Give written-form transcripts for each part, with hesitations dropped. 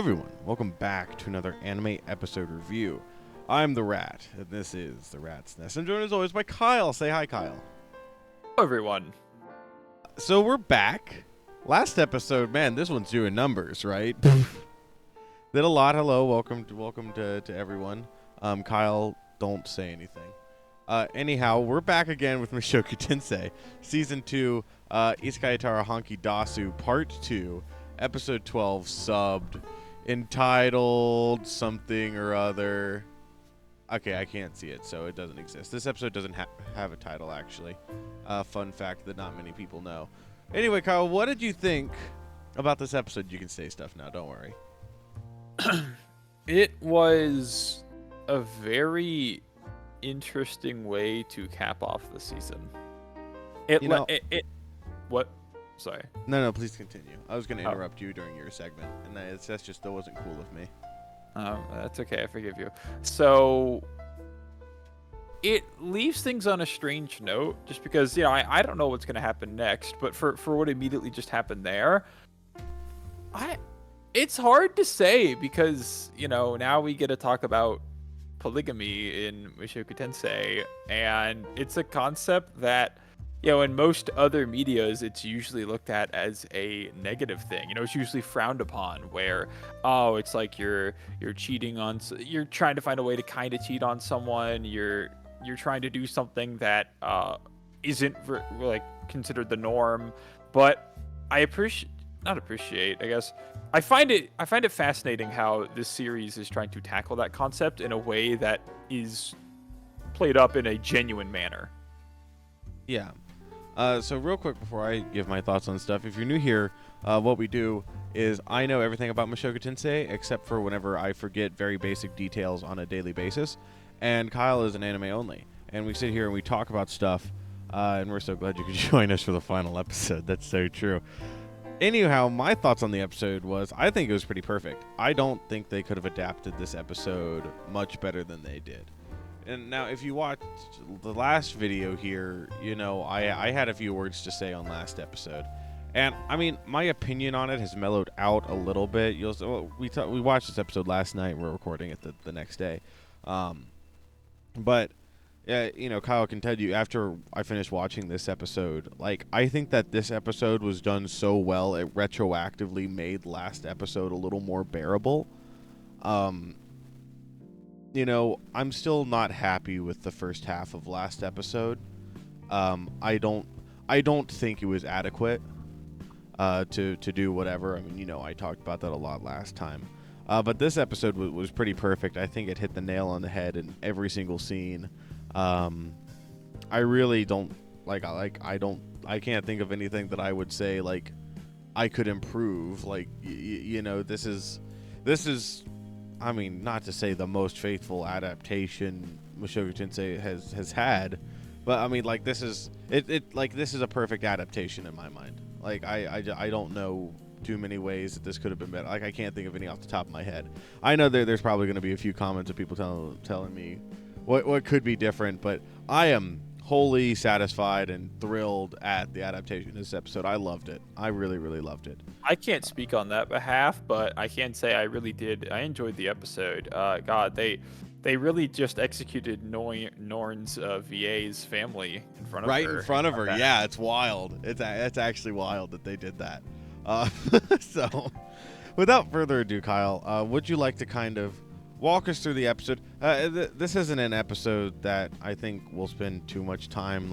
everyone, welcome back to another anime episode review. I'm the Rat, and this is the Rat's Nest. I'm joined as always by Kyle. Say hi, Kyle. Hello, everyone. So we're back. Last episode, man, this one's doing numbers, right? Did a lot. Hello, welcome to everyone. Kyle, don't say anything. Anyhow, we're back again with Mushoku Tensei, Season 2, Isekai Tara Honki Dasu, Part 2, Episode 12, subbed, entitled something or other. Okay, I can't see it, so it doesn't exist. This episode doesn't have a title, actually. Fun fact that not many people know. Anyway, Kyle, what did you think about this episode? You can say stuff now, don't worry. It was a very interesting way to cap off the season. What? Sorry. No, please continue. I was going to interrupt you during your segment, and that wasn't cool of me. That's okay. I forgive you. So it leaves things on a strange note, just because I don't know what's going to happen next. But for what immediately just happened there, it's hard to say because now we get to talk about polygamy in Mushoku Tensei, and it's a concept that in most other medias, it's usually looked at as a negative thing. It's usually frowned upon, where, it's like you're cheating on, you're trying to find a way to kind of cheat on someone. You're trying to do something that isn't considered the norm. But I find it fascinating how this series is trying to tackle that concept in a way that is played up in a genuine manner. Yeah. So real quick before I give my thoughts on stuff, if you're new here, what we do is I know everything about Mushoku Tensei except for whenever I forget very basic details on a daily basis, and Kyle is an anime only, and we sit here and we talk about stuff, and we're so glad you could join us for the final episode. That's so true. Anyhow, my thoughts on the episode was I think it was pretty perfect. I don't think they could have adapted this episode much better than they did. And now, if you watched the last video here, I had a few words to say on last episode. And, I mean, my opinion on it has mellowed out a little bit. We watched this episode last night, and we're recording it the next day. But, Kyle can tell you, after I finished watching this episode, I think that this episode was done so well, it retroactively made last episode a little more bearable. I'm still not happy with the first half of last episode. I don't think it was adequate to do whatever. I mean, I talked about that a lot last time. But this episode was pretty perfect. I think it hit the nail on the head in every single scene. I really don't I can't think of anything that I would say I could improve. This is I mean, not to say the most faithful adaptation Mushoku Tensei has had, but I mean, this is a perfect adaptation in my mind. I don't know too many ways that this could have been better. I can't think of any off the top of my head. I know there's probably going to be a few comments of people telling me what could be different, but I am wholly satisfied and thrilled at the adaptation of this episode. I loved it. I really, really loved it. I can't speak on that behalf, but I can say I really did. I enjoyed the episode. God, they really just executed Norn's VA's family in front of her. Right in front of her. Yeah, it's wild. It's actually wild that they did that. So, without further ado, Kyle, would you like to kind of walk us through the episode? This isn't an episode that I think we'll spend too much time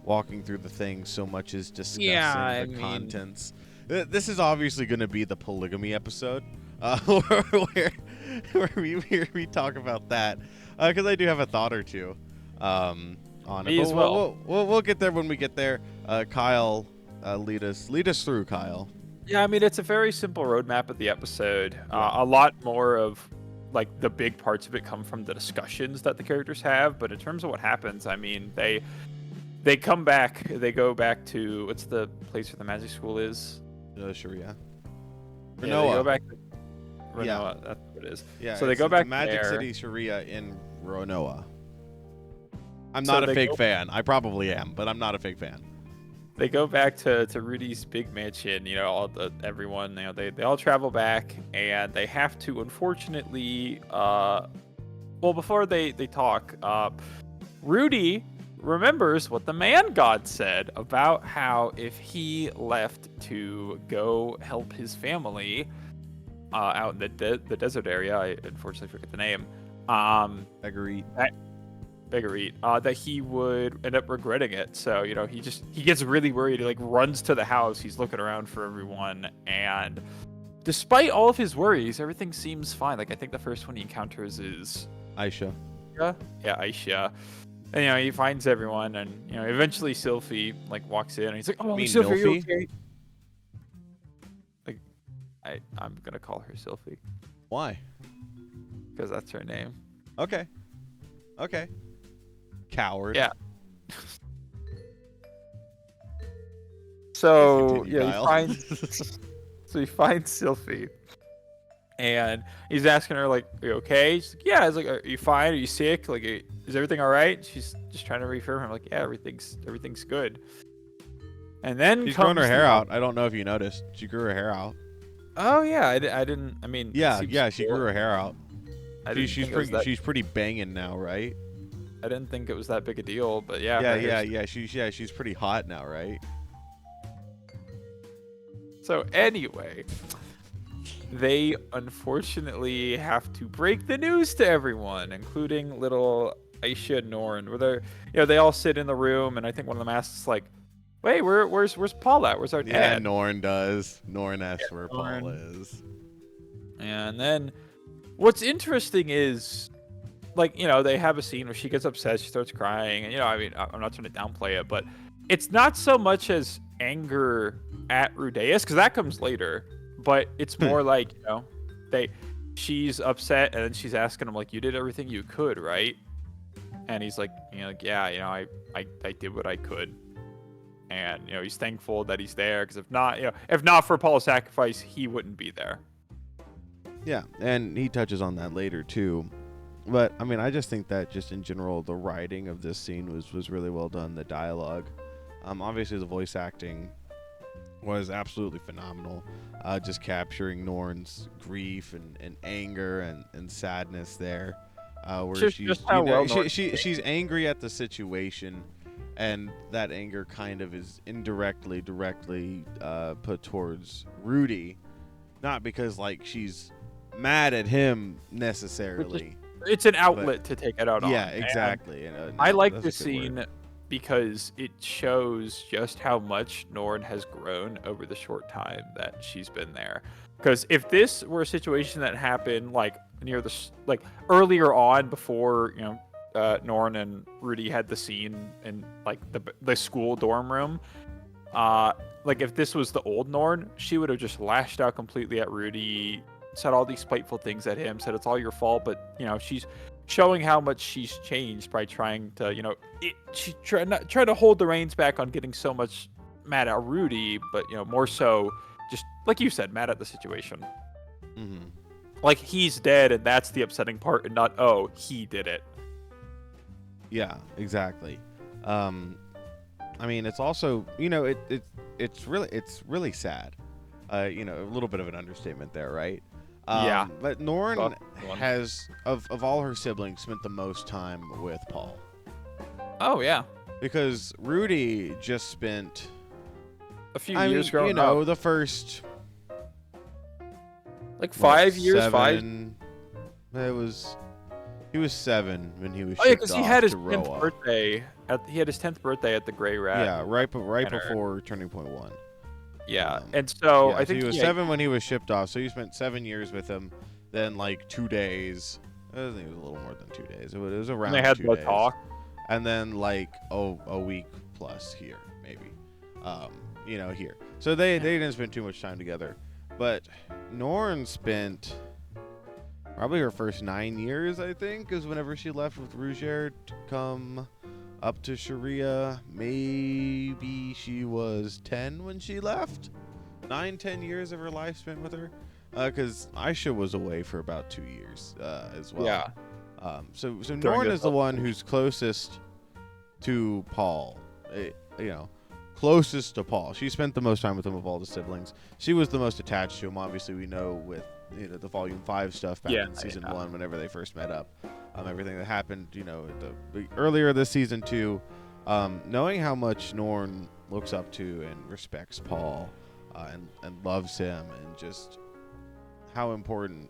walking through the things so much as discussing contents. This is obviously going to be the polygamy episode, where we talk about that, because I do have a thought or two on it. Me as well. We'll get there when we get there. Kyle, lead us through, Kyle. Yeah, I mean, it's a very simple roadmap of the episode. A lot more of the big parts of it come from the discussions that the characters have, but in terms of what happens, I mean, they come back. They go back to, what's the place where the magic school is? Sharia. Yeah, they go back to Renoa. Yeah. That's what it is. Yeah. So they go back to Magic there. City Sharia in Renoa. I'm not a big fan. I probably am, but I'm not a big fan. they go back to Rudy's big mansion. Everyone, they all travel back, and they have to, unfortunately, well, before they talk, Rudy remembers what the man god said about how if he left to go help his family out in the desert area, I unfortunately forget the name. Agreed. That he would end up regretting it. So, he gets really worried. He runs to the house. He's looking around for everyone. And despite all of his worries, everything seems fine. I think the first one he encounters is Aisha. Yeah, Aisha. And, he finds everyone. And, eventually Sylphie, walks in and he's like, oh, Sylphie, are you okay? I'm going to call her Sylphie. Why? Because that's her name. Okay. Coward. Yeah. So Continue, he finds Sylphie, and he's asking her are you okay? She's like, yeah. He's like, are you fine? Are you sick? Is everything all right? She's just trying to reaffirm him, yeah, everything's good. And then she's growing her hair out. I don't know if you noticed. She grew her hair out. Oh yeah, I didn't. I mean, yeah. She grew her hair out. She's pretty banging now, right? I didn't think it was that big a deal, but yeah. She's pretty hot now, right? So anyway, they unfortunately have to break the news to everyone, including little Aisha and Norn, where they all sit in the room, and I think one of them asks "Wait, where's Paul at? Where's our dad?" Yeah, Norn does. Norn asks where Norn. Paul is. And then, what's interesting is, they have a scene where she gets upset, she starts crying, and I'm not trying to downplay it, but it's not so much as anger at Rudeus, because that comes later, but it's more she's upset, and then she's asking him you did everything you could, right? And he's yeah, I did what I could. And he's thankful that he's there, because if not for Paul's sacrifice, he wouldn't be there. Yeah, and he touches on that later too. But I just think that just in general, the writing of this scene was really well done. The dialogue, obviously the voice acting was absolutely phenomenal. Just capturing Norn's grief and anger and sadness there, where she's angry at the situation. And that anger kind of is indirectly, directly put towards Rudy, not because she's mad at him necessarily. It's an outlet to take it out on. Yeah, exactly. I like this scene because it shows just how much Norn has grown over the short time that she's been there. Because if this were a situation that happened near the earlier on, before Norn and Rudy had the scene in the school dorm room, if this was the old Norn, she would have just lashed out completely at Rudy, said all these spiteful things at him, said it's all your fault. But she's showing how much she's changed by trying to she try to hold the reins back on getting so much mad at Rudy, but more so just like you said, mad at the situation. Mm-hmm. He's dead, and that's the upsetting part, and not he did it. Yeah, exactly. It's also it's really sad. A little bit of an understatement there, right? Yeah. But Norn has of all her siblings spent the most time with Paul. Oh yeah. Because Rudy just spent a few years growing up. The first 5 years. 7. He was 7 when he was shipped off to Roa. Oh yeah, because he had his 10th birthday. He had his 10th birthday at the Gray Rat. Yeah, right before Turning Point 1. Yeah, and so I think he was 7 when he was shipped off. So you spent 7 years with him. Then 2 days. I think it was a little more than 2 days. It was around 2 days. And they had the talk. And then a week plus here, maybe. Here. So they didn't spend too much time together. But Norn spent probably her first 9 years, I think, is whenever she left with Rougère to come up to Sharia. Maybe she was 10 when she left. 9-10 years of her life spent with her. Because Aisha was away for about 2 years as well. Yeah. So Norn is the one who's closest to Paul. closest to Paul. She spent the most time with him of all the siblings. She was the most attached to him. Obviously, we know with the Volume 5 stuff back in Season 1 whenever they first met up. Everything that happened, earlier this season too, knowing how much Norn looks up to and respects Paul, and loves him, and just how important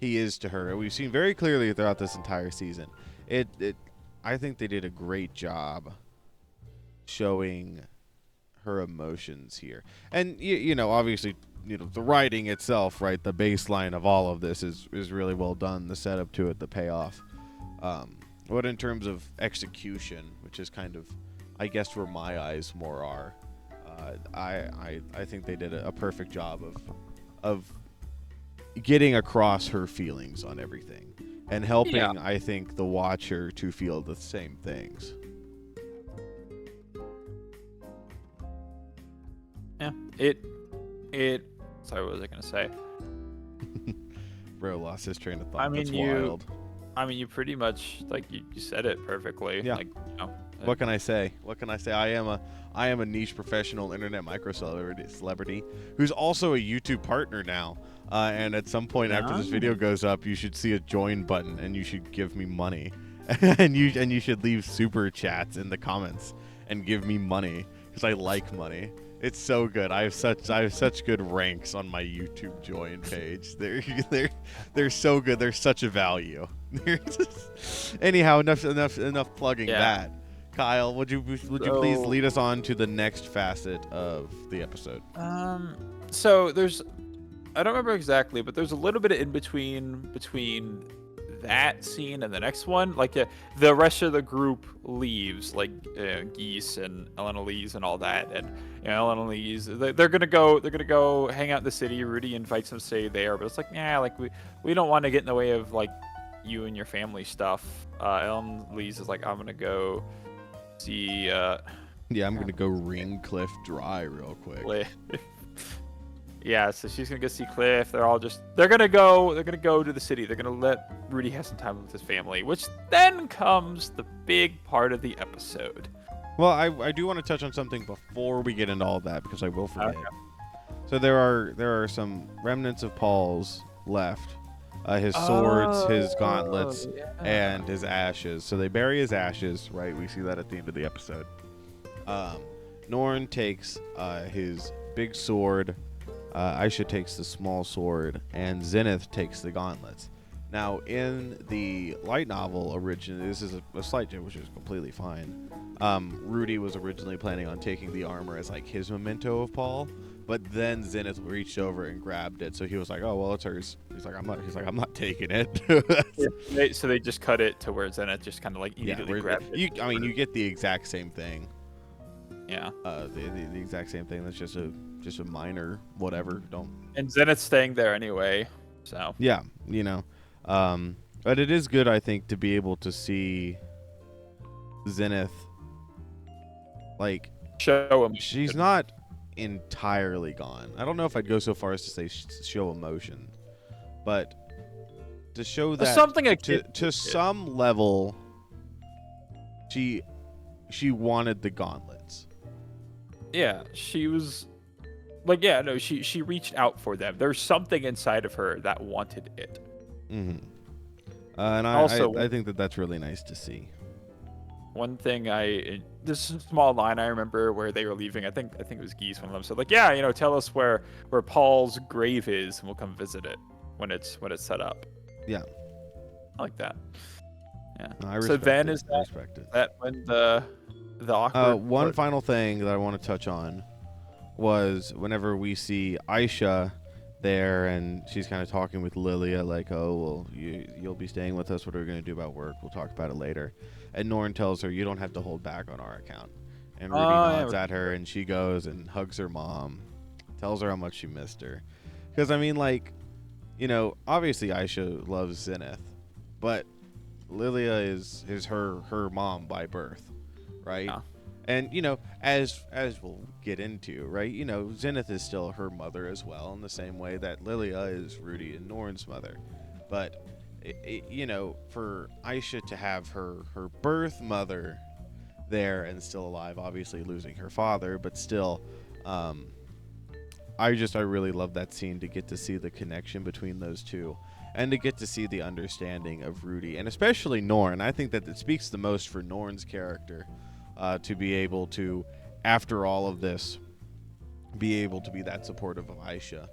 he is to her. We've seen very clearly throughout this entire season. I think they did a great job showing her emotions here, and obviously, the writing itself, right? The baseline of all of this is really well done. The setup to it, the payoff. But in terms of execution, which is kind of, I guess, where my eyes more are, I think they did a perfect job of getting across her feelings on everything and helping, I think, the watcher to feel the same things. Yeah, sorry, what was I gonna say? Bro lost his train of thought. I mean, That's wild. you pretty much, like, you said it perfectly. Yeah. Like, what can I say? I am a niche professional internet micro celebrity who's also a YouTube partner now. And at some point after this video goes up, you should see a join button, and you should give me money, and you should leave super chats in the comments and give me money because I like money. It's so good. I have such good ranks on my YouTube join page. They're so good. They're such a value. Anyhow, enough plugging that. Kyle, would you please lead us on to the next facet of the episode? So I don't remember exactly, but there's a little bit of in between that scene and the next one. Like the rest of the group leaves, like Geese and Ellen Elise and all that, and Ellen Elise, they're gonna go hang out in the city. Rudy invites them to stay there, but it's like, like we don't want to get in the way of like you and your family stuff. Ellen Elise is like, I'm gonna go see. I'm gonna go wring Cliff dry real quick. Yeah, so she's gonna go see Cliff. They're gonna go to the city. They're gonna let Rudy have some time with his family, which then comes the big part of the episode. Well, I do want to touch on something before we get into all that, because I will forget. Okay. So there are some remnants of Paul's left. His swords, his gauntlets, and his ashes. So they bury his ashes, right? We see that at the end of the episode. Norn takes his big sword. Aisha takes the small sword, and Zenith takes the gauntlets. Now, in the light novel originally, this is a slight change, which is completely fine. Rudy was originally planning on taking the armor as like his memento of Paul, but then Zenith reached over and grabbed it, so he was like, "Oh well, it's hers." He's like, "I'm not taking it." So they just cut it to where Zenith just kind of like immediately grabbed it. You get the exact same thing. Yeah. The exact same thing. That's just a minor whatever. And Zenith's staying there anyway, so. Yeah, but it is good, I think, to be able to see Zenith, like, show him. She's not entirely gone. I don't know if I'd go so far as to say show emotion, but to show that something to some level, she wanted the gauntlets. Yeah, she was like, she reached out for them. There's something inside of her that wanted it. Mm-hmm. And I think that's really nice to see. One thing this small line I remember where they were leaving. I think it was Geese, one of them said like, tell us where Paul's grave is, and we'll come visit it when it's set up. Yeah, I like that. Yeah. No, so then is that when the awkward one final thing that I want to touch on was whenever we see Aisha there, and she's kind of talking with Lilia like, "Oh, well, you'll be staying with us. What are we going to do about work? We'll talk about it later." And Norn tells her, "You don't have to hold back on our account." And Rudy nods at her, and she goes and hugs her mom, tells her how much she missed her. Because, I mean, like, obviously Aisha loves Zenith, but Lilia is her mom by birth, right? Yeah. And, as we'll get into, right, Zenith is still her mother as well, in the same way that Lilia is Rudy and Norn's mother. But, for Aisha to have her birth mother there and still alive, obviously losing her father, but still, I really love that scene to get to see the connection between those two and to get to see the understanding of Rudy and especially Norn. I think that it speaks the most for Norn's character, to be able to, after all of this, be able to be that supportive of Aisha,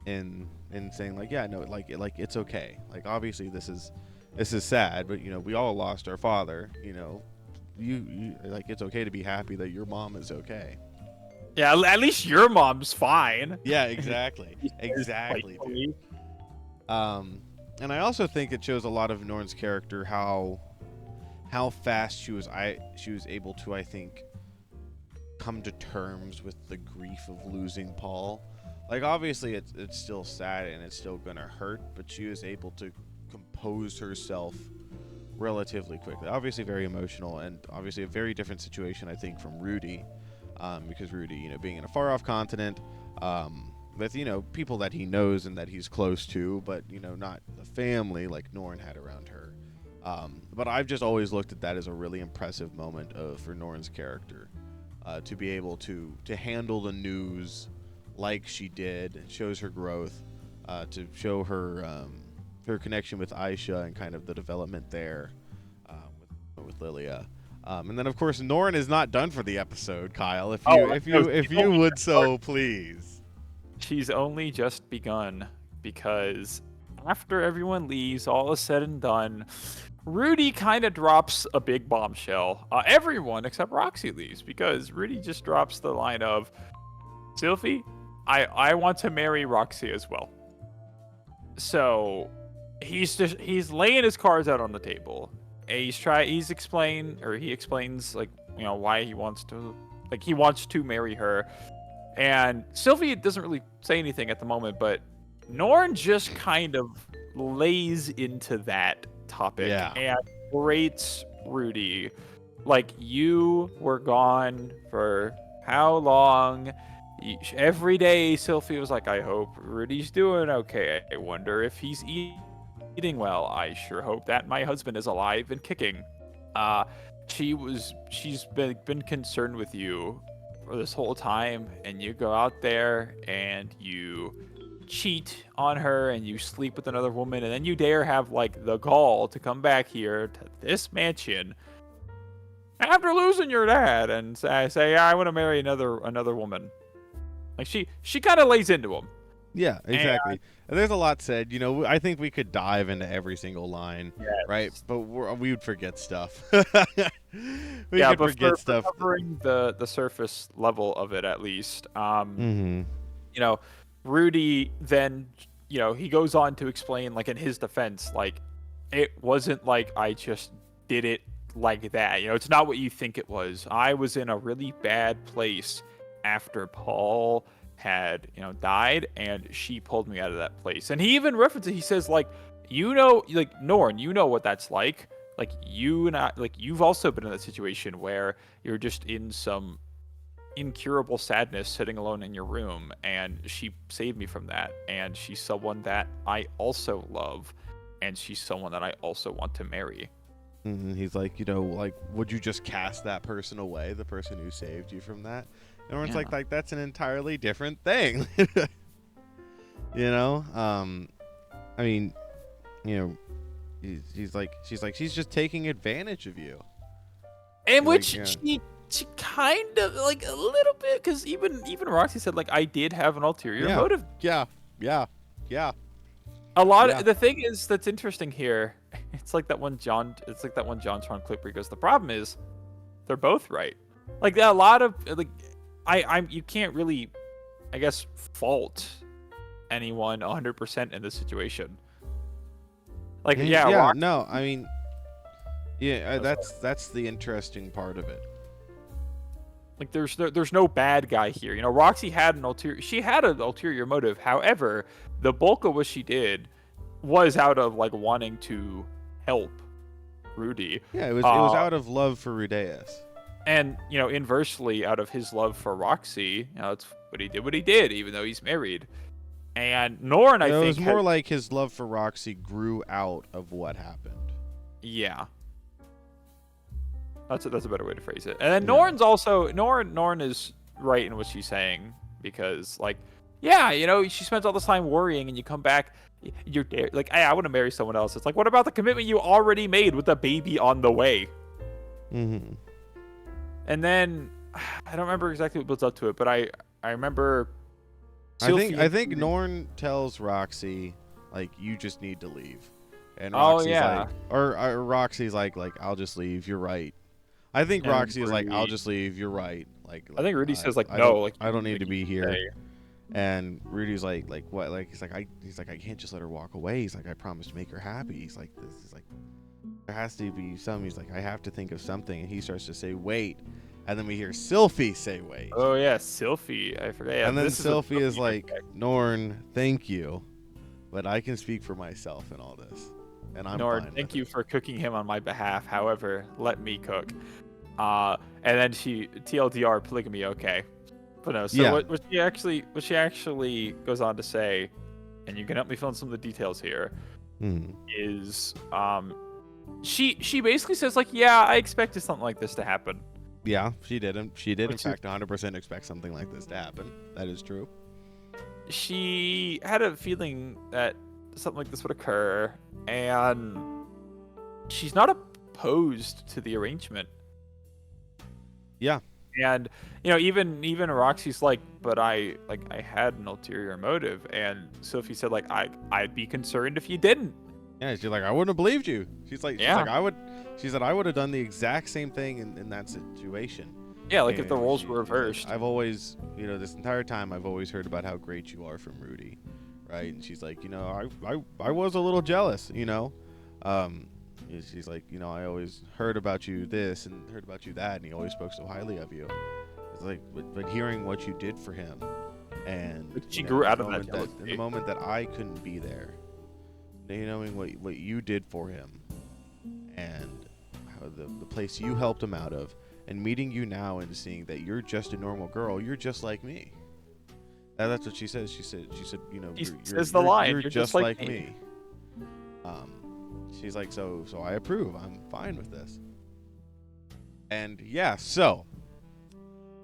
in saying like, yeah, no, like it's okay. Like obviously this is sad, but we all lost our father. You like, it's okay to be happy that your mom is okay. Yeah, at least your mom's fine. Yeah, exactly. Exactly, dude. And I also think it shows a lot of Norn's character how fast she was able to, I think, come to terms with the grief of losing Paul. Like obviously it's still sad and it's still gonna hurt, but she was able to compose herself relatively quickly. Obviously very emotional, and obviously a very different situation, I think, from Rudy, because Rudy, being in a far off continent, with people that he knows and that he's close to, but not the family like Norn had around her. But I've just always looked at that as a really impressive moment for Norn's character, to be able to handle the news like she did. It shows her growth, to show her connection with Aisha and kind of the development there, with Lilia. And then of course Norn is not done for the episode, Kyle. If you would so please. She's only just begun, because after everyone leaves, all is said and done, Rudy kind of drops a big bombshell. Everyone except Roxy leaves, because Rudy just drops the line of, Sylphie, I want to marry Roxy as well. So he's laying his cards out on the table. He explains like, why he wants to marry her. And Sylvie doesn't really say anything at the moment, but Norn just kind of lays into that topic, and berates Rudy. Like, you were gone for how long? Every day, Sylvie was like, I hope Rudy's doing okay. I wonder if he's eating well. I sure hope that my husband is alive and kicking. She's been concerned with you for this whole time, and you go out there and you cheat on her and you sleep with another woman, and then you dare have like the gall to come back here to this mansion after losing your dad and say, I want to marry another woman. Like she kind of lays into him. Yeah, exactly. And there's a lot said. I think we could dive into every single line, right? But we would forget stuff. we could forget stuff. Covering the surface level of it, at least. Mm-hmm. Rudy then, he goes on to explain, like, in his defense, like, it wasn't like I just did it like that. It's not what you think it was. I was in a really bad place after Paul had died, and she pulled me out of that place. And he even references, he says, like, Norn, you know what that's like. Like, you've also been in that situation where you're just in some incurable sadness sitting alone in your room, and she saved me from that, and she's someone that I also love, and she's someone that I also want to marry. Mm-hmm. He's like, would you just cast that person away, the person who saved you from that? And it's like that's an entirely different thing. I mean, she's she's just taking advantage of you. And which she kind of, like, a little bit, because even Roxy said, like, I did have an ulterior motive. Yeah. A lot of the thing is that's interesting here. It's like that one JonTron clip where he goes, the problem is they're both right. Like, a lot of, like, you can't really, I guess, fault anyone 100% in this situation. Like, no, I mean, that's the interesting part of it. Like, there's no bad guy here. Roxy had an ulterior motive. However, the bulk of what she did was out of, like, wanting to help Rudy. Yeah, it was out of love for Rudeus. And, inversely, out of his love for Roxy, it's what he did, even though he's married. And Norn, I think, it was more like his love for Roxy grew out of what happened. Yeah. That's a better way to phrase it. And then Norn's also Norn is right in what she's saying, because like, yeah, she spends all this time worrying, and you come back, you're like, hey, I want to marry someone else. It's like, what about the commitment you already made with a baby on the way? Mm-hmm. And then I don't remember exactly what builds up to it, but I remember. I think Norn tells Roxy, like, you just need to leave, and Oh Roxy's yeah, like, or Roxy's like I'll just leave. You're right. I think and Roxy is like, I'll Rudy, just leave. You're right. Like I think Rudy says like, I no, don't like I don't need like, to be you here. stay. And Rudy's like what? Like he's like I can't just let her walk away. He's like, I promised to make her happy. He's like, this is like, there has to be something. He's like, I have to think of something. And he starts to say wait, and then we hear Sylphie say wait. Oh yeah, Sylphie. I forget. Yeah, And then this Sylphie is Sylphie like, effect. Norn, thank you, but I can speak for myself in all this, and I'm Norn, fine thank with you it. for cooking him on my behalf. However, let me cook. And then she TLDR polygamy. Okay, but no. So Yeah. what she actually goes on to say, and you can help me fill in some of the details here, Hmm. is she basically says like, yeah, I expected something like this to happen. Yeah, she didn't. She did, in Which is, fact, 100% expect something like this to happen. That is true. she had a feeling that something like this would occur, and she's not opposed to the arrangement. Yeah. And even Roxy's like, but I had an ulterior motive, and Sophie said like, I'd be concerned if you didn't. Yeah, she's like, I wouldn't have believed you. She's like, Yeah. She said, I would have done the exact same thing in that situation. Yeah, like if the And roles she's were like, reversed. I've always, this entire time, I've always heard about how great you are from Rudy, right? And she's like, I was a little jealous, She's like, I always heard about you this and heard about you that, and he always spoke so highly of you. It's like, but hearing what you did for him, and But she grew out of that in jealousy. the moment that I couldn't be there, knowing what you did for him, and how the place you helped him out of, and meeting you now and seeing that you're just a normal girl, you're just like me. And that's what she says. She said, says the line, you're just like me. She's like, so I approve. I'm fine with this. And yeah, so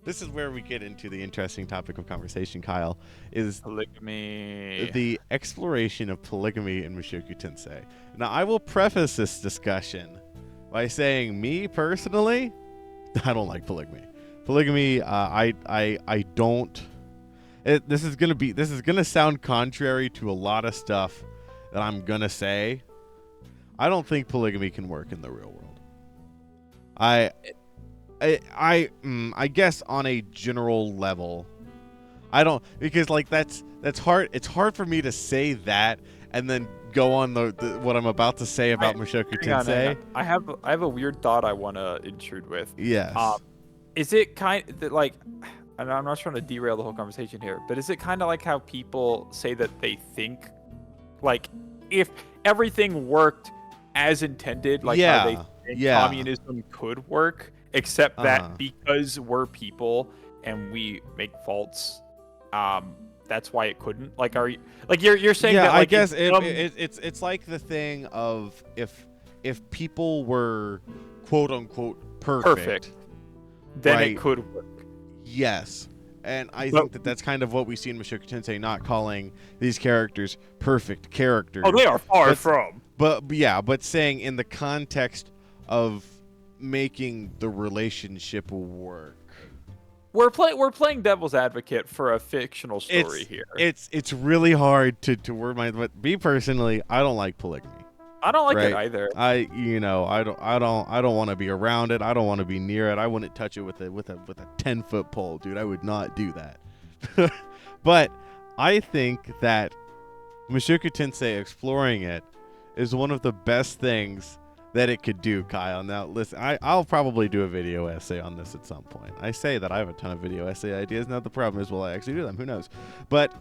this is where we get into the interesting topic of conversation, Kyle, is Polygamy. the exploration of polygamy in Mushoku Tensei. Now, I will preface this discussion by saying, me personally, I don't like polygamy. Polygamy, I don't. This is gonna sound contrary to a lot of stuff that I'm gonna say. I don't think polygamy can work in the real world. I guess on a general level, I don't, because like that's hard. It's hard for me to say that and then go on the what I'm about to say about Mushoku Tensei. I have a weird thought I want to intrude with. Yes. Is it kind of like, and I'm not trying to derail the whole conversation here, but is it kind of like how people say that they think, like, if everything worked as intended, like how they think communism could work, except that because we're people and we make faults, that's why it couldn't. Like, are you like you're saying that? Like, I guess it's like the thing of if people were quote unquote perfect, then right? it could work. Yes. And I think that's kind of what we see in Mushoku Tensei, not calling these characters perfect characters. Oh, they are far from. But saying in the context of making the relationship work. We're playing devil's advocate for a fictional story here. It's really hard to word my, but me personally, I don't like polygamy. I don't like it either. I don't want to be around it. I don't want to be near it. I wouldn't touch it with a 10-foot pole, dude. I would not do that. But I think that Mushoku Tensei exploring it is one of the best things that it could do, Kyle. Now, listen, I'll probably do a video essay on this at some point. I say that I have a ton of video essay ideas. Now, the problem is, will I actually do them? Who knows? But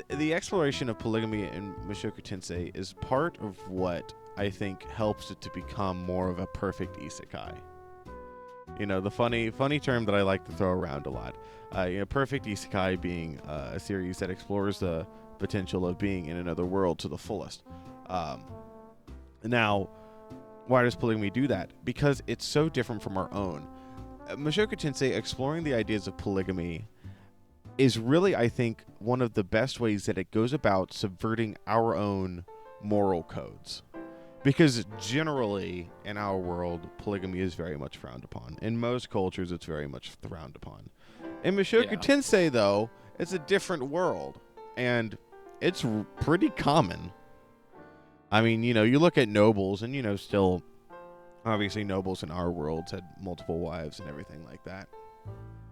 the exploration of polygamy in Mushoku Tensei is part of what I think helps it to become more of a perfect isekai. The funny term that I like to throw around a lot. Perfect isekai being a series that explores the potential of being in another world to the fullest. Now, Why does polygamy do that? Because it's so different from our own. Mushoku Tensei exploring the ideas of polygamy is really, I think, one of the best ways that it goes about subverting our own moral codes. Because generally, in our world, polygamy is very much frowned upon. In most cultures, it's very much frowned upon. In Mushoku Tensei, though, it's a different world. And it's pretty common. I mean, you look at nobles, and, still, obviously, nobles in our worlds had multiple wives and everything like that.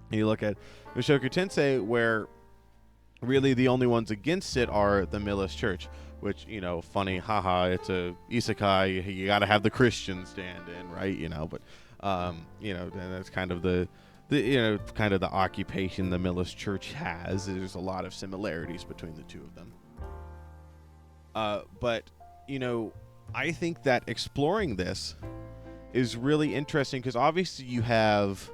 And you look at Mushoku Tensei, where really the only ones against it are the Millis Church, which, funny, haha, it's a isekai, you gotta have the Christians stand in, right? But, that's kind of the occupation the Millis Church has. There's a lot of similarities between the two of them. But, I think that exploring this is really interesting because obviously you have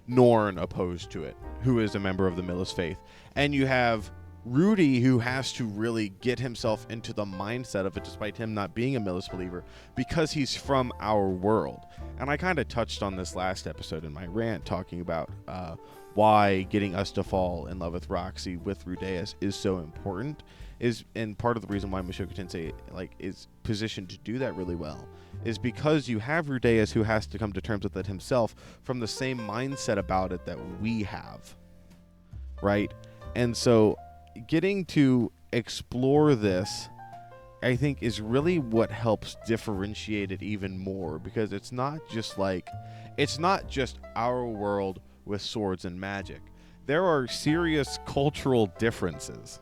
Norn opposed to it, who is a member of the Millis faith, and you have Rudy, who has to really get himself into the mindset of it despite him not being a Millis believer because he's from our world. And I kind of touched on this last episode in my rant, talking about why getting us to fall in love with Roxy with Rudeus is so important, and part of the reason why Mushoku Tensei is positioned to do that really well is because you have Rudeus, who has to come to terms with it himself from the same mindset about it that we have, right? And so getting to explore this, I think, is really what helps differentiate it even more, because it's not just our world with swords and magic. There are serious cultural differences,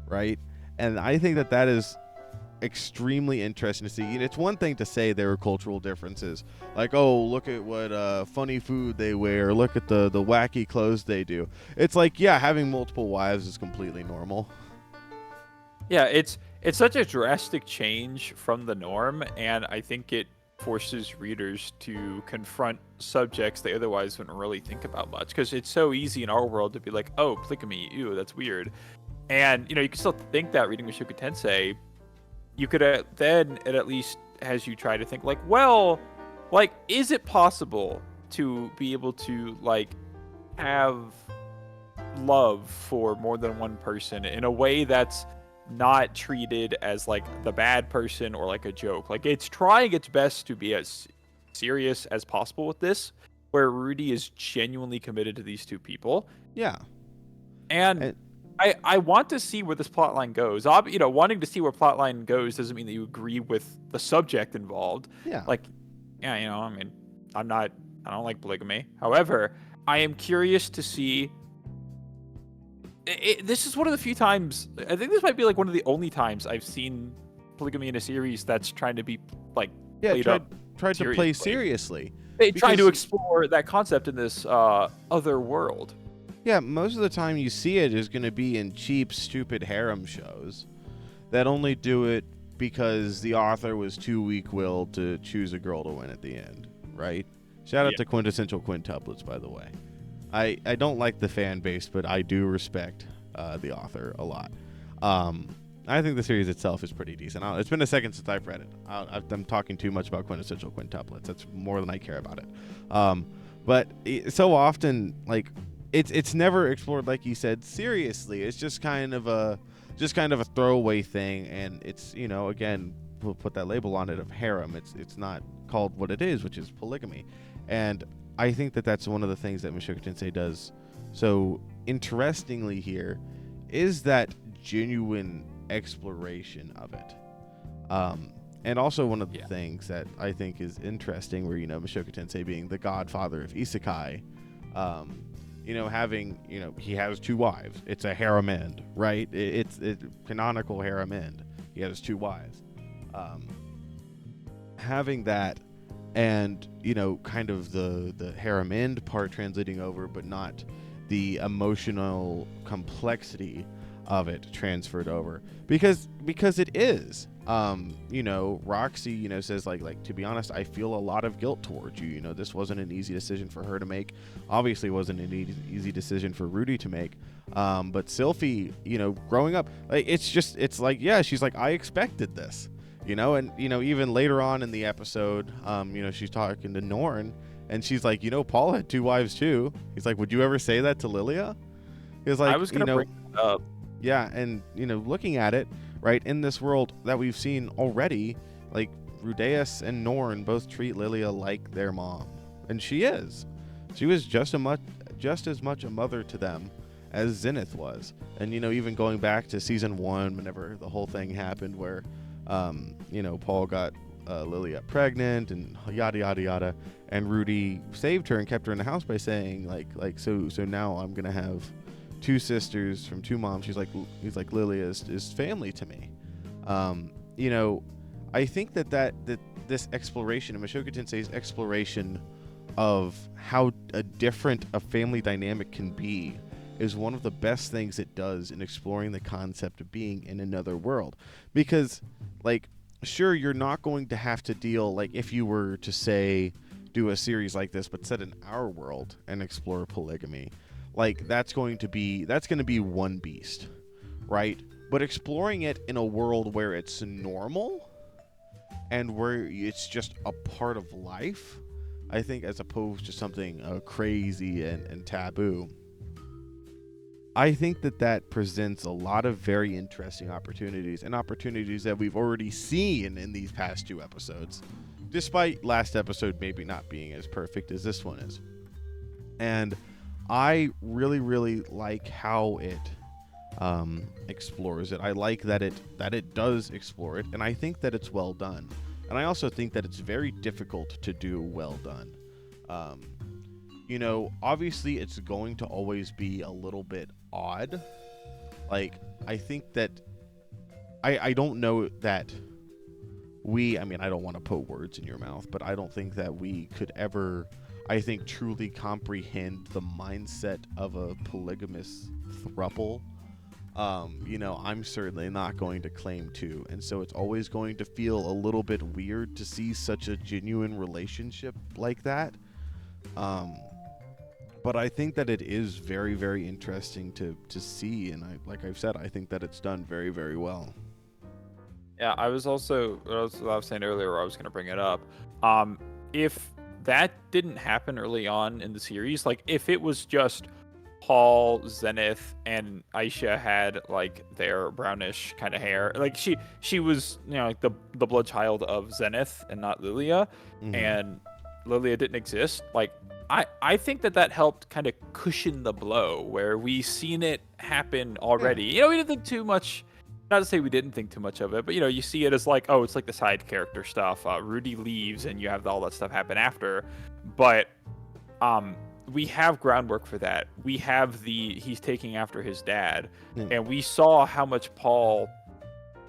right? And I think that is extremely interesting to see. It's one thing to say there are cultural differences, like, oh, look at what funny food they wear, look at the wacky clothes they do. It's like, yeah, having multiple wives is completely normal. Yeah, it's such a drastic change from the norm, and I think it forces readers to confront subjects they otherwise wouldn't really think about much, because it's so easy in our world to be like, oh, polygamy, ew, that's weird. And, you can still think that reading Mushoku Tensei. You could then it at least has you try to think like, well, is it possible to be able to have love for more than one person in a way that's not treated as the bad person or a joke? It's trying its best to be as serious as possible with this, where Rudy is genuinely committed to these two people. Yeah. And I want to see where this plotline goes. Wanting to see where plotline goes doesn't mean that you agree with the subject involved. Yeah. I mean, I don't like polygamy. However, I am curious to see. This is one of the few times. I think this might be one of the only times I've seen polygamy in a series that's trying to be tried to play seriously. Trying to explore that concept in this other world. Yeah, most of the time you see it is going to be in cheap, stupid harem shows that only do it because the author was too weak-willed to choose a girl to win at the end, right? Shout out to quintessential quintuplets, by the way. I don't like the fan base, but I do respect the author a lot. I think the series itself is pretty decent. It's been a second since I've read it. I'm talking too much about quintessential quintuplets. That's more than I care about it. But so often, it's never explored, like you said, seriously. It's just kind of a throwaway thing, and it's, again, we'll put that label on it of harem. It's not called what it is, which is polygamy. And I think that's one of the things that Mushoku Tensei does so interestingly here, is that genuine exploration of it. And also one of the things that I think is interesting, where, Mushoku Tensei being the godfather of isekai, having, he has two wives. It's a harem end, right? It's canonical harem end. He has two wives. Having that, and, kind of the harem end part translating over, but not the emotional complexity of it transferred over, because it is. Roxy, says to be honest, I feel a lot of guilt towards you. This wasn't an easy decision for her to make. Obviously wasn't an easy decision for Rudy to make. But Sylphie, growing up, she's like, I expected this. And even later on in the episode, she's talking to Norn, and she's like, Paul had 2 wives too. He's like, would you ever say that to Lilia? He's like, I was gonna bring it up. yeah, and looking at it, right, in this world that we've seen already, like Rudeus and Norn both treat Lilia like their mom, and she is. She was just as much a mother to them as Zenith was. And even going back to season 1, whenever the whole thing happened, where Paul got Lilia pregnant and yada yada yada, and Rudy saved her and kept her in the house by saying so now I'm gonna have 2 sisters from 2 moms. He's like Lilia is family to me. I think that this exploration of Mushoku Tensei's exploration of how different a family dynamic can be is one of the best things it does in exploring the concept of being in another world. Because, sure, you're not going to have to deal, if you were to, say, do a series like this, but set in our world and explore polygamy, that's going to be one beast, right? But exploring it in a world where it's normal and where it's just a part of life, I think, as opposed to something crazy and taboo, I think that presents a lot of very interesting opportunities, and opportunities that we've already seen in these past 2 episodes, despite last episode maybe not being as perfect as this one is. And I really, really like how it explores it. I like that it does explore it, and I think that it's well done. And I also think that it's very difficult to do well done. Obviously it's going to always be a little bit odd. I think that I don't know that I don't want to put words in your mouth, but I don't think that we could ever, truly comprehend the mindset of a polygamous throuple. I'm certainly not going to claim to, and so it's always going to feel a little bit weird to see such a genuine relationship like that. But I think that it is very, very interesting to see, and like I've said, I think that it's done very, very well. Yeah, I was saying earlier, I was going to bring it up. If that didn't happen early on in the series, if it was just Paul, Zenith, and Aisha had their brownish kind of hair, she was the blood child of Zenith and not Lilia, and Lilia didn't exist. I think that helped kind of cushion the blow, where we seen it happen already. We didn't think too much. Not to say we didn't think too much of it, but you see it as it's the side character stuff. Rudy leaves, and you have all that stuff happen after. But we have groundwork for that. We have he's taking after his dad, and we saw how much Paul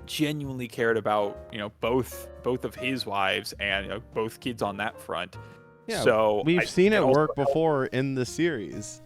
genuinely cared about both of his wives and both kids on that front. Yeah, so we've seen it work before in the series.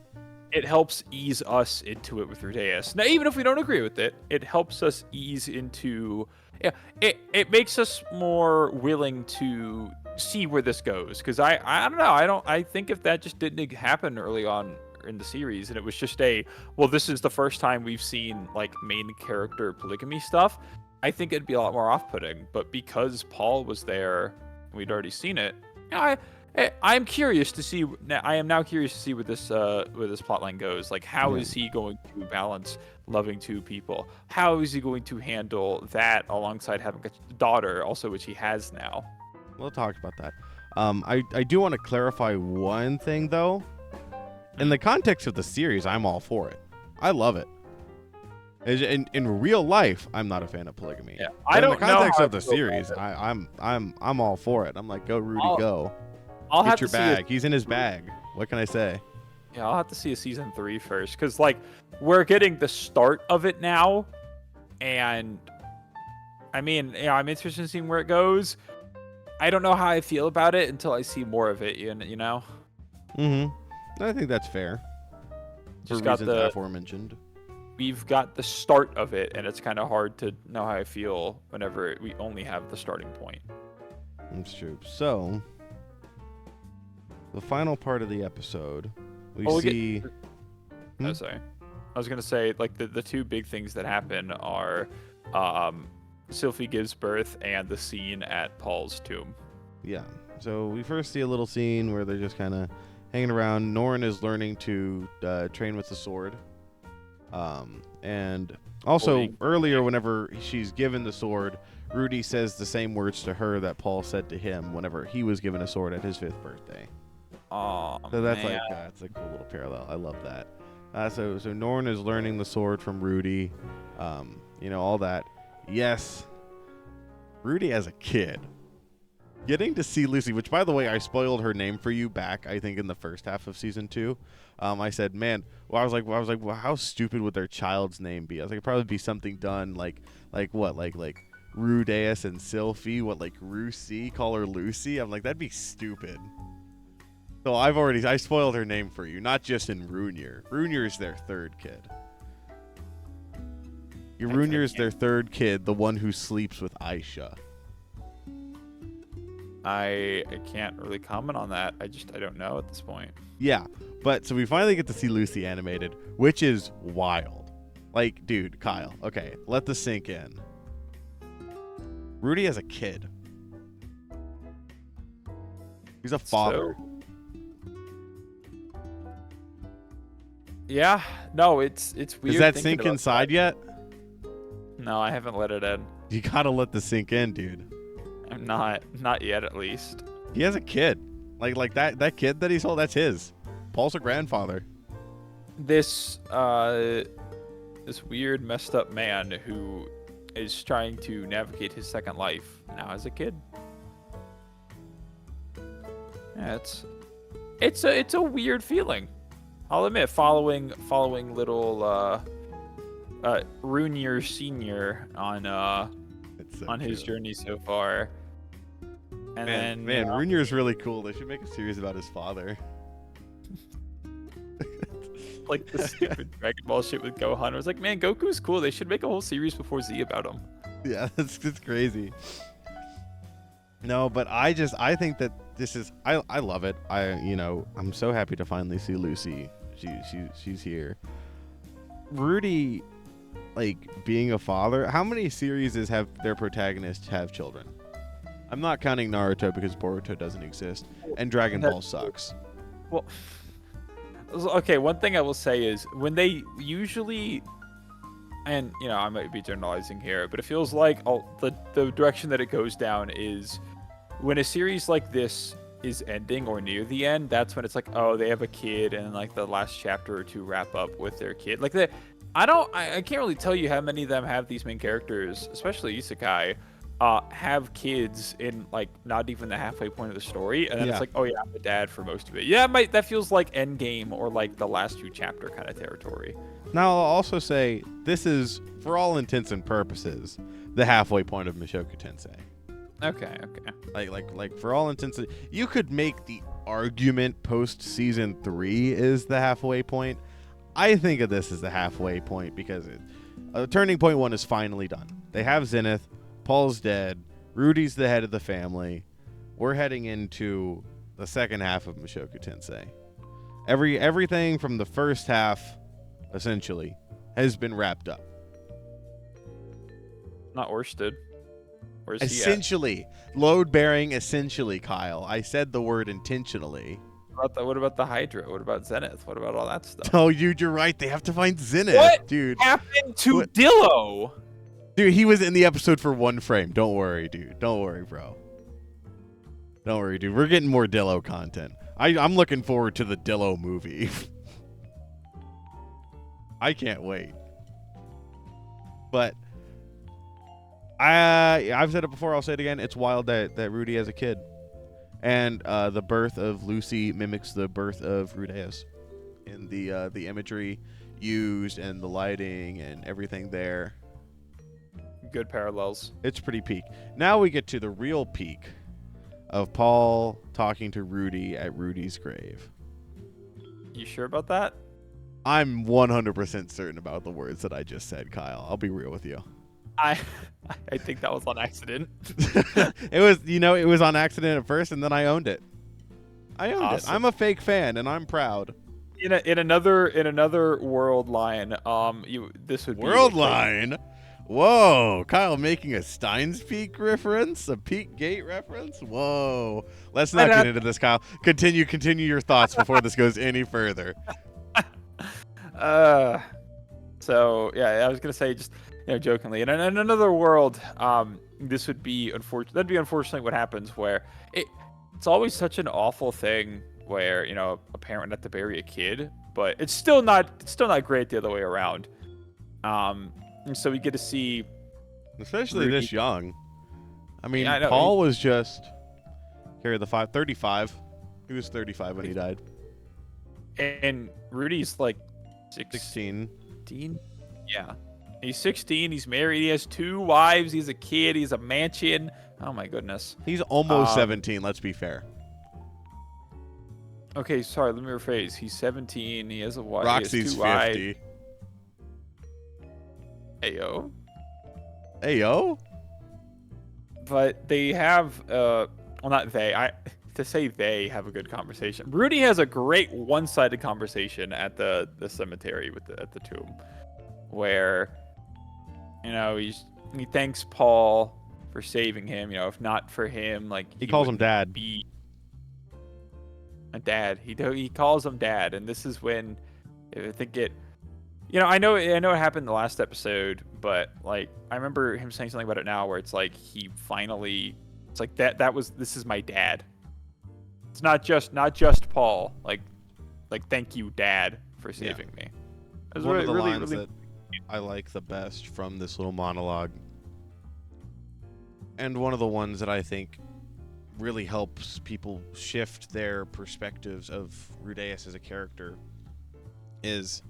It helps ease us into it with Rudeus. Now, even if we don't agree with it, it helps us ease into. Yeah, it makes us more willing to see where this goes. Because I don't know. I think if that just didn't happen early on in the series, and it was just this is the first time we've seen main character polygamy stuff, I think it'd be a lot more off-putting. But because Paul was there, and we'd already seen it, I'm curious to see. I am now curious to see where this plotline goes. How is he going to balance loving 2 people? How is he going to handle that alongside having a daughter, also which he has now? We'll talk about that. I do want to clarify one thing though. In the context of the series, I'm all for it. I love it. In real life, I'm not a fan of polygamy. Yeah, in the context of the series, I'm all for it. I'm like, go Rudy, go. I'll Get have your to bag. He's in his bag. What can I say? Yeah, I'll have to see a season 3 first, because we're getting the start of it now, and I'm interested in seeing where it goes. I don't know how I feel about it until I see more of it. I think that's fair. Just for reasons aforementioned. We've got the start of it, and it's kind of hard to know how I feel whenever we only have the starting point. That's true. So, the final part of the episode, we see. Sorry, I was gonna say the 2 big things that happen are, Sylphie gives birth and the scene at Paul's tomb. Yeah. So we first see a little scene where they're just kind of hanging around. Norn is learning to train with the sword. And also earlier, whenever she's given the sword, Rudy says the same words to her that Paul said to him whenever he was given a sword at his 5th birthday. Oh, so that's man. like that's a cool little parallel. I love that. So Norn is learning the sword from Rudy. All that. Yes, Rudy as a kid. Getting to see Lucy, which, by the way, I spoiled her name for you back, I think, in the first half of season 2. I said, man, well, I was like, well, how stupid would their child's name be? I was like, it'd probably be something done like what, like Rudeus and Sylphie, what, like Rucy, call her Lucy? I'm like, that'd be stupid. So I spoiled her name for you, not just in Runir. Runir's their 3rd kid. Runir's their 3rd kid, the one who sleeps with Aisha. I can't really comment on that. I don't know at this point. Yeah, but so we finally get to see Lucy animated, which is wild. Like, dude, Kyle, okay, let this sink in. Rudy as a kid. He's a father. Yeah, no, it's weird. Does that sink inside yet? No, I haven't let it in. You gotta let this sink in, dude. I'm not yet, at least. He has a kid. Like that kid that he sold, that's his. Paul's a grandfather. This weird, messed up man who is trying to navigate his second life now as a kid. Yeah, it's a weird feeling. I'll admit, following little Runir Senior on his journey so far. And man, Runir's really cool. They should make a series about his father. Like the stupid Dragon Ball shit with Gohan. I was like, man, Goku's cool. They should make a whole series before Z about him. Yeah, it's crazy. No, but I think that this is I love it. I'm so happy to finally see Lucy. She's here. Rudy, like, being a father. How many series have their protagonists have children? I'm not counting Naruto because Boruto doesn't exist, and Dragon Ball sucks. Well, okay, one thing I will say is when they usually, and I might be generalizing here, but it feels like the direction that it goes down is when a series like this is ending or near the end, that's when it's like, oh, they have a kid, and like the last chapter or 2 wrap up with their kid. Like I can't really tell you how many of them have these main characters, especially Isekai, have kids in like not even the halfway point of the story, and then it's like, oh yeah, I'm a dad for most of it. Yeah, that feels like Endgame or like the last 2 chapter kind of territory. Now I'll also say this is, for all intents and purposes, the halfway point of Mushoku Tensei. Okay. Like for all intents, you could make the argument post season 3 is the halfway point. I think of this as the halfway point because Turning Point 1 is finally done. They have Zenith. Paul's dead. Rudy's the head of the family. We're heading into the second half of Mushoku Tensei. Everything from the first half, essentially, has been wrapped up. Not Orsted. Where's essentially. Load bearing, essentially, Kyle. I said the word intentionally. What about the Hydra? What about Zenith? What about all that stuff? Oh, dude, you're right. They have to find Zenith. What dude? Happened to Dillo? Dude, he was in the episode for 1 frame. Don't worry, dude. Don't worry, bro. Don't worry, dude. We're getting more Dillo content. I'm looking forward to the Dillo movie. I can't wait. But I've said it before. I'll say it again. It's wild that Rudy has a kid. And the birth of Lucy mimics the birth of Rudeus in the imagery used and the lighting and everything there. Good parallels. It's pretty peak. Now we get to the real peak of Paul talking to Rudy at Rudy's grave. You sure about that? I'm 100% certain about the words that I just said, Kyle. I'll be real with you. I think that was on accident. It was on accident at first, and then I owned it. Awesome. I'm a fake fan, and I'm proud. In another world line, this would be world line. Whoa, Kyle making a Steins Peak reference, a Peak Gate reference. Whoa, let's not get into this, Kyle. Continue your thoughts before this goes any further. So yeah, I was gonna say just jokingly, in another world, this would be unfortunate. That'd be unfortunately what happens where it's always such an awful thing where a parent had to bury a kid, but it's still not great the other way around. And so we get to see, especially Rudy. This young. I mean, Yeah, I know, Paul was just 35. He was 35 when he died. And Rudy's like 16. Yeah. He's 16. He's married. He has 2 wives. He's a kid. He's a mansion. Oh my goodness. He's almost 17. Let's be fair. Okay, sorry. Let me rephrase. He's 17. He has a wife. Roxy's 50. Wives. Ayo. Ayo. But they have well, not they. To say they have a good conversation. Rudy has a great one-sided conversation at the cemetery at the tomb, where he thanks Paul for saving him. If not for him, like he calls him dad. Be a dad. He calls him dad, and this is when I think it. I know it happened in the last episode, but like I remember him saying something about it now, where it's like he finally. It's like this is my dad. It's not just Paul. Like thank you, Dad, for saving me. It was one of the really, lines really... that I like the best from this little monologue, and one of the ones that I think really helps people shift their perspectives of Rudeus as a character is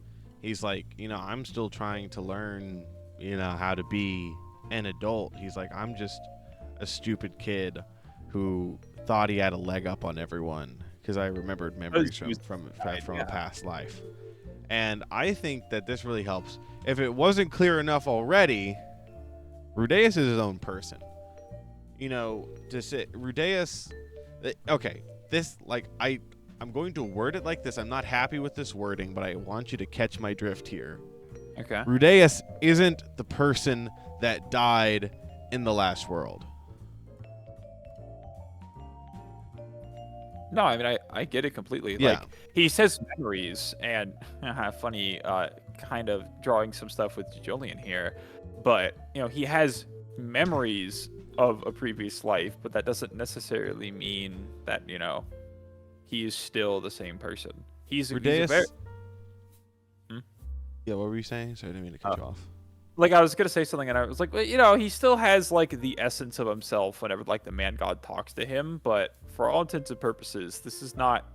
he's like, I'm still trying to learn, how to be an adult. He's like, I'm just a stupid kid who thought he had a leg up on everyone because I remembered memories from a past life. And I think that this really helps. If it wasn't clear enough already, Rudeus is his own person. To say Rudeus, okay, this I'm going to word it like this. I'm not happy with this wording, but I want you to catch my drift here. Okay. Rudeus isn't the person that died in the last world. No, I mean I get it completely. Yeah. Like he says memories, and funny, kind of drawing some stuff with Julian here, but he has memories of a previous life, but that doesn't necessarily mean that he is still the same person. He's a very... Yeah, what were you saying? Sorry, I didn't mean to cut you off. Like I was gonna say something, and I was like, well, he still has like the essence of himself whenever like the man god talks to him. But for all intents and purposes, this is not.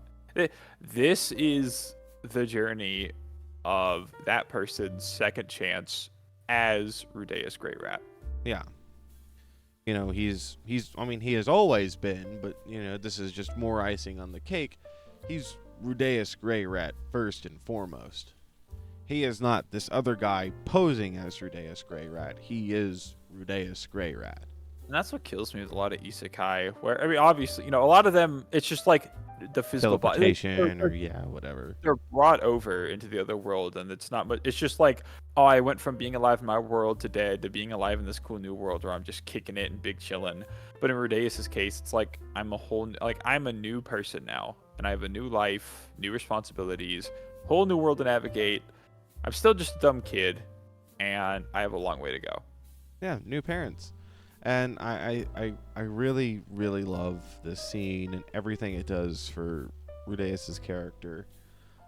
This is the journey of that person's second chance as Rudeus Grey Rat. Yeah. He's. I mean, he has always been, but this is just more icing on the cake. He's Rudeus Grey Rat first and foremost. He is not this other guy posing as Rudeus Grey Rat. He is Rudeus Grey Rat. And that's what kills me with a lot of isekai, where, I mean, obviously, a lot of them, it's just like the physical teleportation whatever. They're brought over into the other world, and it's not much. It's just like, oh, I went from being alive in my world to dead to being alive in this cool new world where I'm just kicking it and big chillin'. But in Rudeus' case, it's like I'm a new person now, and I have a new life, new responsibilities, whole new world to navigate. I'm still just a dumb kid, and I have a long way to go. Yeah, new parents. And I really, really love this scene and everything it does for Rudeus' character.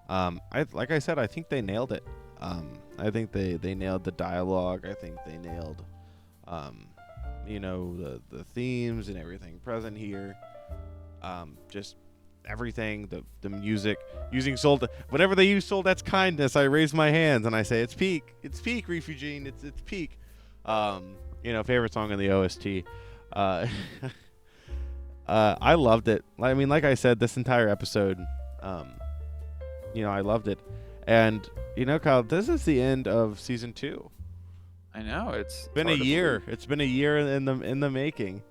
Like I said, I think they nailed it. I think they nailed the dialogue. I think they nailed, the themes and everything present here. Just everything, the music, using soul, whenever they use soul, that's kindness. I raise my hands and I say, it's peak, Refugene, it's peak. Favorite song in the OST. I loved it. I mean, like I said, this entire episode, I loved it. And Kyle, this is the end of season 2. I know, it's been a year. It's been a year in the making.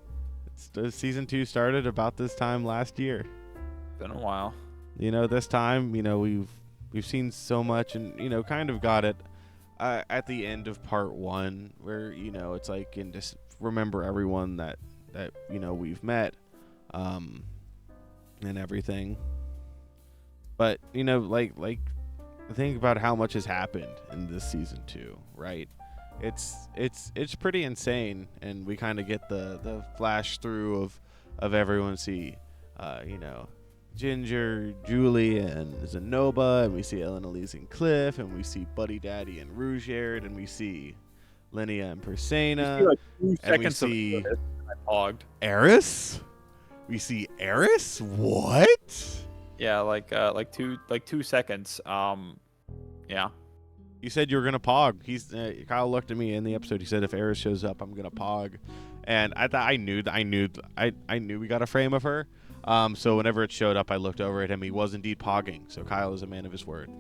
Season 2 started about this time last year. Been a while. This time, we've seen so much and kind of got it. at the end of part 1, where it's like, and just remember everyone that we've met, and everything. But like think about how much has happened in this season 2, right? It's pretty insane, and we kind of get the flash through of everyone. See, Ginger, Julie, and Zenoba, and we see Ellen, Elise, and Cliff, and we see Buddy Daddy and Rugyard, and we see Linnea and Persena, and we see Eris. We see Eris. What? Yeah, like 2 seconds. Yeah. You said you were gonna pog. Kyle looked at me in the episode. He said, if Eris shows up, I'm gonna pog, and I knew we got a frame of her. So whenever it showed up, I looked over at him. He was indeed pogging. So Kyle is a man of his word.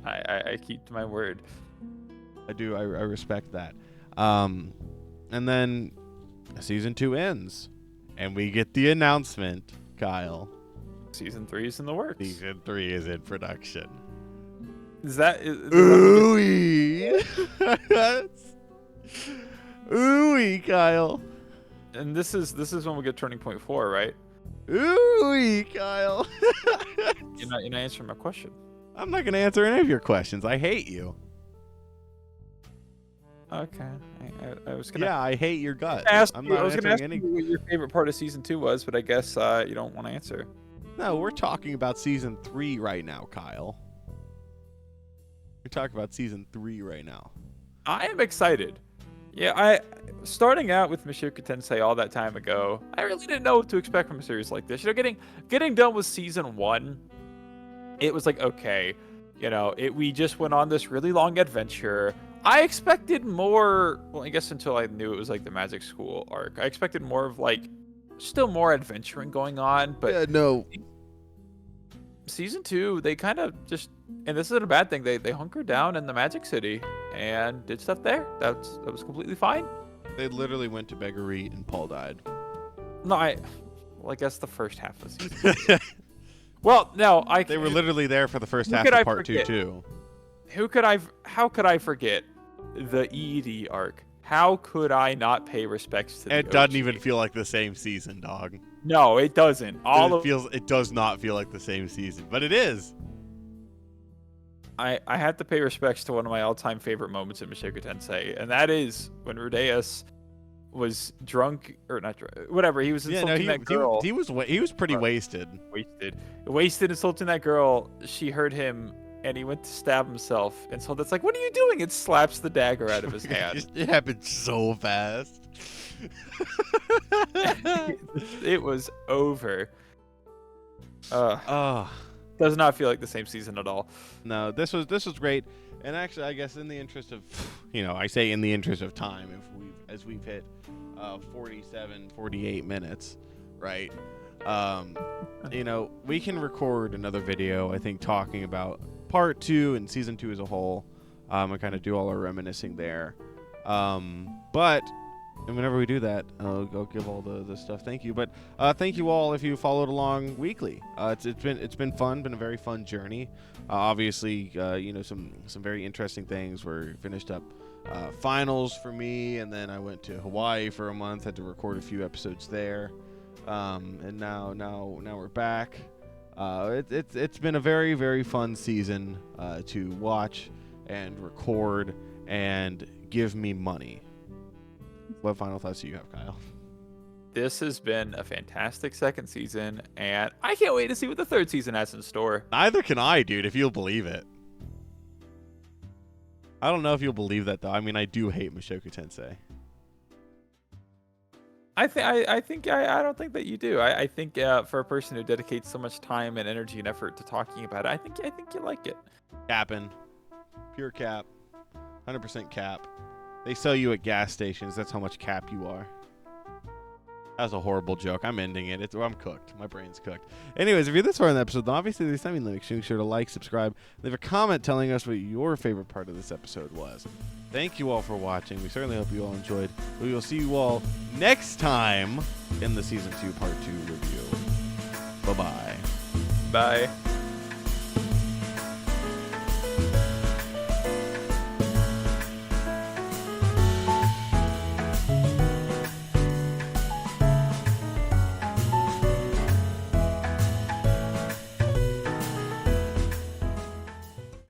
I keep to my word. I do. I respect that. And then season 2 ends, and we get the announcement, Kyle. Season 3 is in the works. Season 3 is in production. Is that Ooh-wee. Ooh-wee, Kyle. And this is when we get Turning Point 4, right? Ooh-wee, Kyle. You're not answering my question. I'm not going to answer any of your questions. I hate you. Okay. I was gonna. Yeah, I hate your gut. I was not gonna ask any. you what your favorite part of season 2 was, but I guess you don't want to answer. No, we're talking about season 3 right now, Kyle. We're talking about season 3 right now. I am excited. Yeah, starting out with Mushoku Tensei all that time ago, I really didn't know what to expect from a series like this. Getting done with season 1, it was like, okay, we just went on this really long adventure. I expected more, well, I guess until I knew it was like the Magic School arc. I expected more of like, still more adventuring going on, but yeah, no. Season 2, they kind of just, and this isn't a bad thing, they hunkered down in the Magic City and did stuff there. That was completely fine. They literally went to Beggary and Paul died. No, I guess the first half of the season. Well, no, they were literally there for the first half of part 2 too. How could I forget the EED arc? How could I not pay respects to the It doesn't even feel like the same season, dog. No, it doesn't. It does not feel like the same season, but it is. I have to pay respects to one of my all-time favorite moments in Mushoku Tensei, and that is when Rudeus was drunk, or not drunk, whatever. He was insulting that girl. He was pretty wasted. Wasted, insulting that girl. She heard him, and he went to stab himself. And so that's like, what are you doing? And slaps the dagger out of his hand. It happened so fast. It was over. Does not feel like the same season at all. No, this was great. And actually, I guess in the interest of, I say in the interest of time, as we've hit 48 minutes, right? We can record another video, I think, talking about part 2 and season 2 as a whole, and kind of do all our reminiscing there. But whenever we do that, I'll give all the stuff. Thank you. But thank you all if you followed along weekly. It's been fun, been a very fun journey. Obviously, some very interesting things. We're finished up finals for me, and then I went to Hawaii for a month, had to record a few episodes there. And now we're back. It's been a very, very fun season to watch and record and give me money. What final thoughts do you have, Kyle? This has been a fantastic second season, and I can't wait to see what the third season has in store. Neither can I, dude, if you'll believe it. I don't know if you'll believe that, though. I mean, I do hate Mushoku Tensei. I don't think that you do. I think for a person who dedicates so much time and energy and effort to talking about it, I think you like it. Capping. Pure cap. 100% cap. They sell you at gas stations. That's how much cap you are. That was a horrible joke. I'm ending it. I'm cooked. My brain's cooked. Anyways, if you're this far in the episode, then obviously there's time limit. Make sure to like, subscribe, leave a comment telling us what your favorite part of this episode was. Thank you all for watching. We certainly hope you all enjoyed. We will see you all next time in the Season 2 Part 2 review. Bye-bye. Bye.